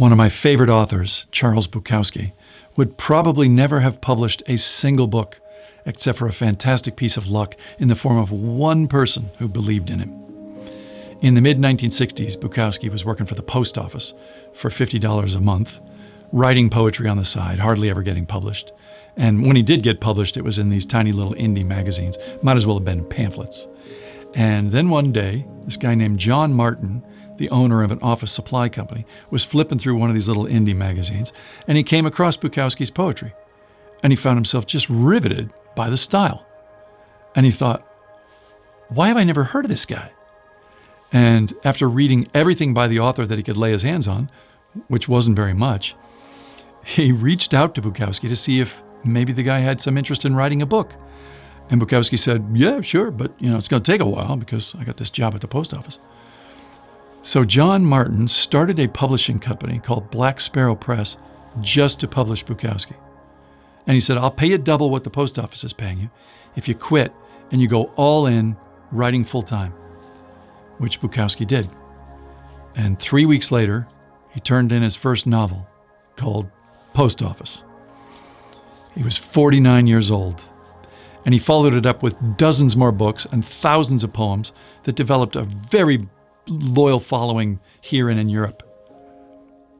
One of my favorite authors, Charles Bukowski, would probably never have published a single book except for a fantastic piece of luck in the form of one person who believed in him. In the mid-1960s, Bukowski was working for the post office for $50 a month, writing poetry on the side, hardly ever getting published. And when he did get published, it was in these tiny little indie magazines. Might as well have been pamphlets. And then one day, this guy named John Martin, the owner of an office supply company, was flipping through one of these little indie magazines, and he came across Bukowski's poetry. And he found himself just riveted by the style. And he thought, why have I never heard of this guy? And after reading everything by the author that he could lay his hands on, which wasn't very much, he reached out to Bukowski to see if maybe the guy had some interest in writing a book. And Bukowski said, yeah, sure, but it's going to take a while because I got this job at the post office. So John Martin started a publishing company called Black Sparrow Press just to publish Bukowski. And he said, I'll pay you double what the post office is paying you if you quit and you go all in writing full time, which Bukowski did. And 3 weeks later, he turned in his first novel called Post Office. He was 49 years old, and he followed it up with dozens more books and thousands of poems that developed a very loyal following here and in Europe.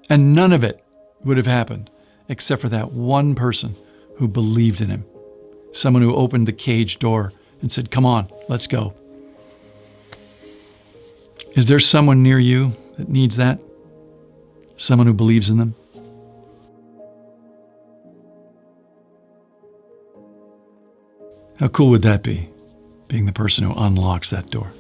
And none of it would have happened except for that one person who believed in him, someone who opened the cage door and said, come on, let's go. Is there someone near you that needs that? Someone who believes in them? How cool would that be, being the person who unlocks that door?